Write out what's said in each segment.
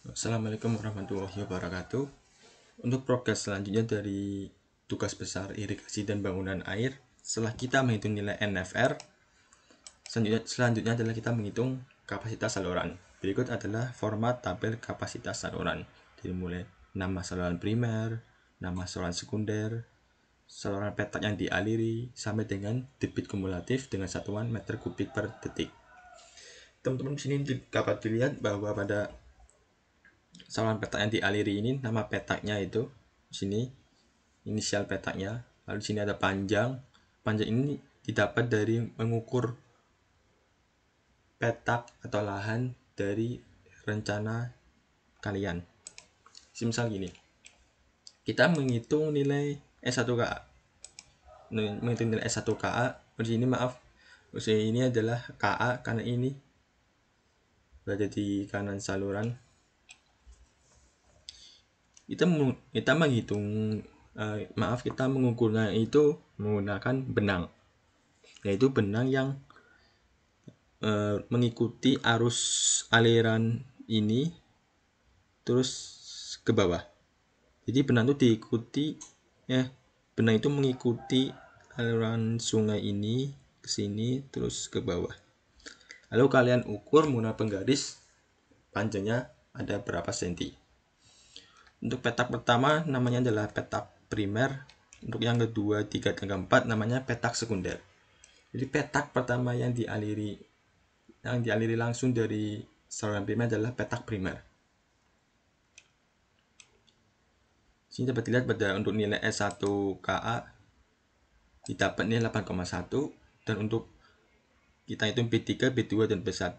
Assalamualaikum warahmatullahi wabarakatuh. Untuk progres selanjutnya dari tugas besar irigasi dan bangunan air, setelah kita menghitung nilai NFR, selanjutnya adalah kita menghitung kapasitas saluran. Berikut adalah format tabel kapasitas saluran. Jadi mulai nama saluran primer, nama saluran sekunder, saluran petak yang dialiri, sampai dengan debit kumulatif dengan satuan meter kubik per detik. Teman-teman di sini dapat dilihat bahwa pada saluran petak yang dialiri ini, nama petaknya itu di sini inisial petaknya. Lalu di sini ada panjang. Panjang ini didapat dari mengukur petak atau lahan dari rencana kalian. Misal gini, kita menghitung nilai S1KA. Menghitung nilai S1KA, di sini maaf, ini adalah KA karena ini berada di kanan saluran. Kita menghitung kita mengukurnya itu menggunakan benang, yaitu benang yang mengikuti arus aliran ini terus ke bawah. Jadi benang itu benang itu mengikuti aliran sungai ini ke sini terus ke bawah. Lalu kalian ukur menggunakan penggaris panjangnya ada berapa senti. Untuk petak pertama namanya adalah petak primer. Untuk yang kedua, 3, dan keempat namanya petak sekunder. Jadi petak pertama yang dialiri langsung dari saluran primer adalah petak primer. Sini dapat dilihat pada untuk nilai S1KA didapat nilai 8,1, dan untuk kita hitung B3, B2, dan B1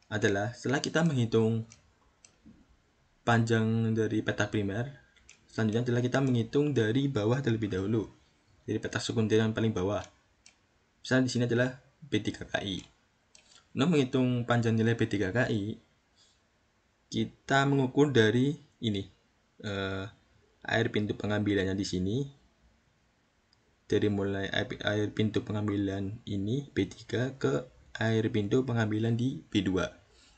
adalah setelah kita menghitung panjang dari petak primer, selanjutnya adalah kita menghitung dari bawah terlebih dahulu. Jadi petak sekunder yang paling bawah. Misalnya di sini adalah B3KI. Untuk menghitung panjang nilai B3KI, kita mengukur dari ini air pintu pengambilannya di sini. Dari mulai air pintu pengambilan ini B3 ke air pintu pengambilan di B2.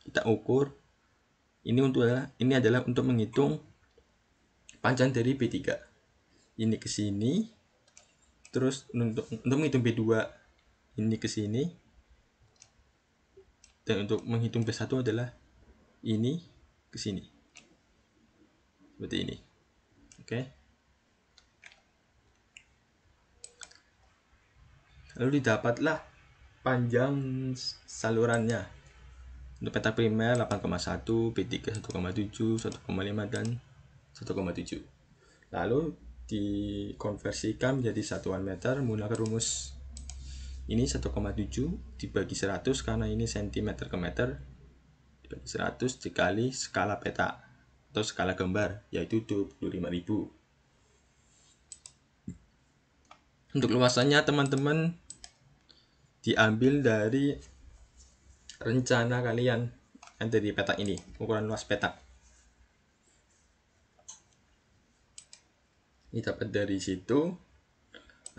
Kita ukur ini adalah untuk menghitung panjang dari B3. Ini ke sini. Terus untuk menghitung B2 ini ke sini. Dan untuk menghitung B1 adalah ini ke sini. Seperti ini. Oke. Lalu didapatlah panjang salurannya. Untuk petak primer 8,1, B3 1,7, 1,5, dan 1,7. Lalu dikonversikan menjadi satuan meter menggunakan rumus ini 1,7 dibagi 100 karena ini cm ke meter, dibagi 100 dikali skala peta atau skala gambar, yaitu 25.000. Untuk luasannya teman-teman diambil dari rencana kalian yang dari petak ini, ukuran luas petak. Ini dapat dari situ.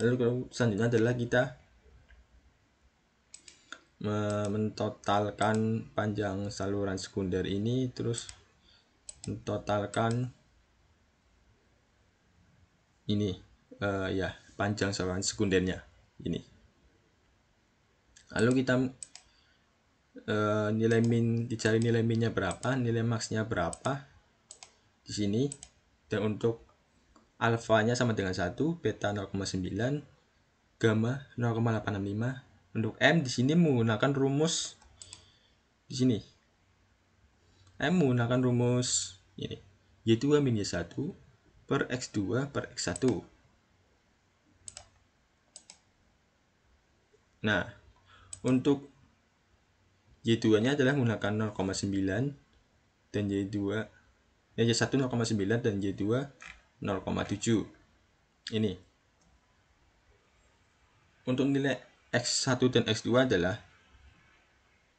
Lalu selanjutnya adalah kita mentotalkan panjang saluran sekunder ini, terus mentotalkan ini panjang saluran sekundernya ini. Lalu kita dicari nilai minnya berapa, nilai maxnya berapa di sini, dan untuk alfanya sama dengan 1, beta 0,9, gamma 0,865. Untuk M di sini menggunakan rumus di sini. M menggunakan rumus ini. Y2 min Y1 per X2 per X1. Nah, untuk Y2-nya adalah menggunakan 0,9 dan Y1 0,9 dan Y2 0,7. Ini. Untuk nilai X1 dan X2 adalah,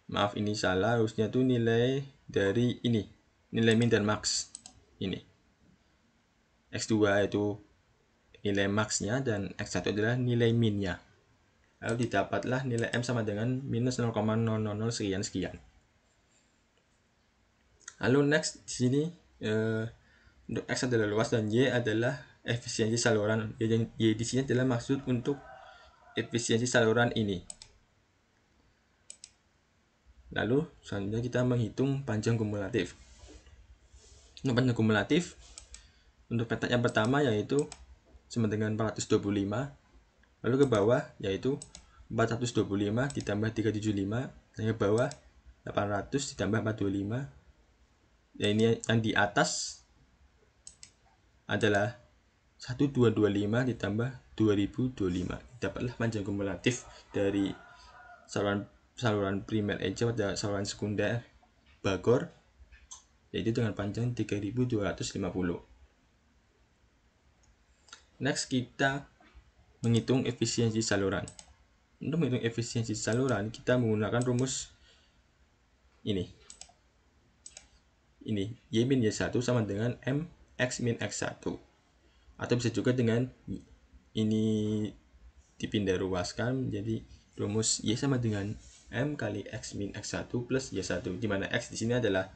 maaf ini salah, harusnya itu nilai dari ini, nilai min dan max ini. X2 itu nilai maxnya dan X1 adalah nilai minnya. Lalu didapatlah nilai M sama dengan minus 0,000 sekian. Lalu next di sini untuk X adalah luas dan Y adalah efisiensi saluran. Y di sini adalah maksud untuk efisiensi saluran ini. Lalu selanjutnya kita menghitung panjang kumulatif. Untuk panjang kumulatif, untuk petak yang pertama yaitu sama dengan 425, lalu ke bawah yaitu 425 ditambah 375, dan ke bawah 800 ditambah 425. Dan ini yang di atas adalah 1225 ditambah 2025. Dapatlah panjang kumulatif dari saluran primer EJ pada saluran sekunder Bagor, yaitu dengan panjang 3250. Next kita menghitung efisiensi saluran. Untuk menghitung efisiensi saluran kita menggunakan rumus ini. Y min Y1 sama dengan M X min X1. Atau bisa juga dengan ini dipindah ruaskan menjadi rumus Y sama dengan M kali X min X1 plus Y1, di mana X di sini adalah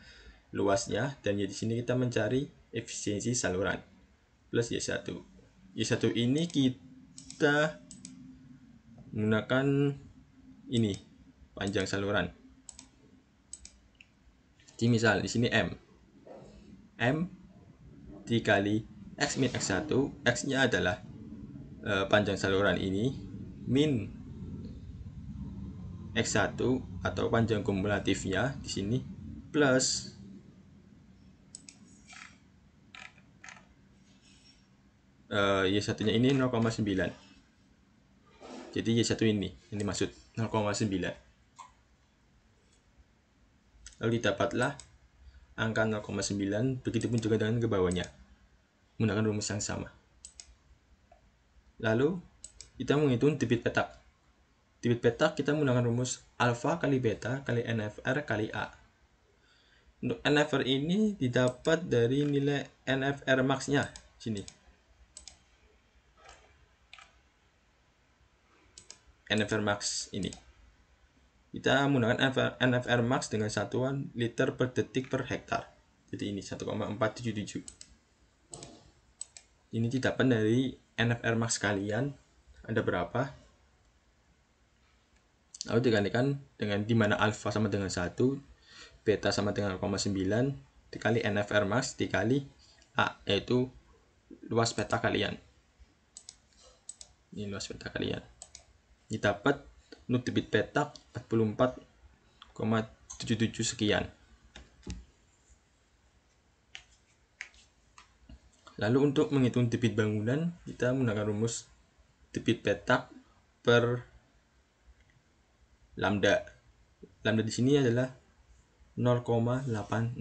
luasnya dan Y di sini kita mencari efisiensi saluran plus Y1. Y1 ini kita menggunakan ini panjang saluran. Jadi misal di sini M dikali X min X1, X-nya adalah panjang saluran ini min X1 atau panjang kumulatifnya di sini plus Y1-nya ini 0,9. Jadi Y1 ini maksud 0,9. Lalu didapatlah angka 0,9, begitupun juga dengan ke bawahnya menggunakan rumus yang sama. Lalu kita menghitung debit petak. Debit petak kita menggunakan rumus alfa kali beta kali NFR kali A. Untuk NFR ini didapat dari nilai NFR max-nya sini. NFR max ini. Kita menggunakan NFR max dengan satuan liter per detik per hektar. Jadi ini 1,477. Ini didapat dari NFR max kalian ada berapa. Lalu digantikan dengan dimana alfa sama dengan 1, beta sama dengan 0,9 dikali NFR max dikali A, yaitu luas peta kalian. Ini luas peta kalian. Didapat untuk debit petak 44,77 sekian. Lalu untuk menghitung debit bangunan, kita menggunakan rumus debit petak per lambda. Lambda di sini adalah 0,865.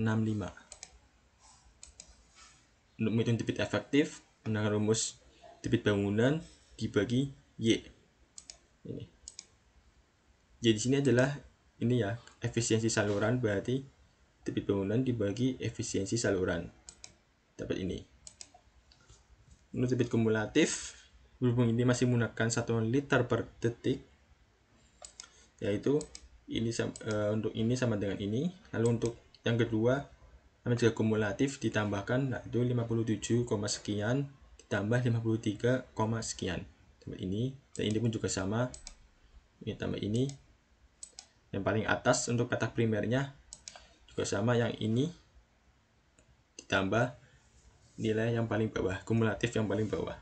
Untuk menghitung debit efektif, menggunakan rumus debit bangunan dibagi Y. Ini. Y di sini adalah ini ya, efisiensi saluran, berarti debit bangunan dibagi efisiensi saluran. Dapat ini. Untuk debit kumulatif, berhubung ini masih menggunakan satuan liter per detik, yaitu ini untuk ini sama dengan ini. Lalu untuk yang kedua sama juga kumulatif ditambahkan, yaitu 57, sekian ditambah 53, sekian. Tambah ini, dan ini pun juga sama. Ini tambah ini. Yang paling atas untuk petak primernya juga sama, yang ini ditambah nilai yang paling bawah, kumulatif yang paling bawah.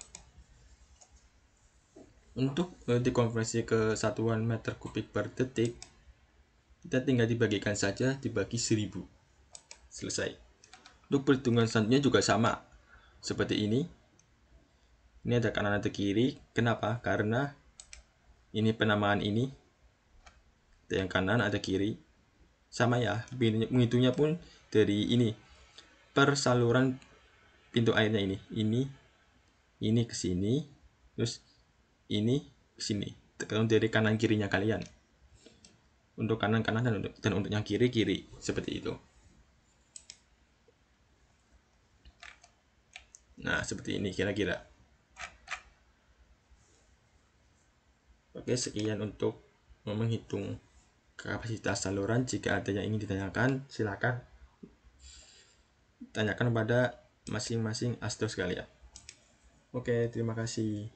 Untuk dikonversi ke satuan meter kubik per detik, kita tinggal dibagikan saja, dibagi 1000. Selesai. Untuk perhitungan selanjutnya juga sama seperti ini. Ini ada kanan ada kiri. Kenapa? Karena ini penamaan ini, ada yang kanan ada kiri, sama ya. Menghitungnya pun dari ini per saluran pintu airnya ini ke sini, terus ini ke sini, tergantung dari kanan kirinya kalian. Untuk kanan dan untuk yang kiri seperti itu. Nah, seperti ini kira-kira. Oke, sekian untuk menghitung kapasitas saluran. Jika ada yang ingin ditanyakan, silakan tanyakan pada masing-masing asdos sekalian. Oke, terima kasih.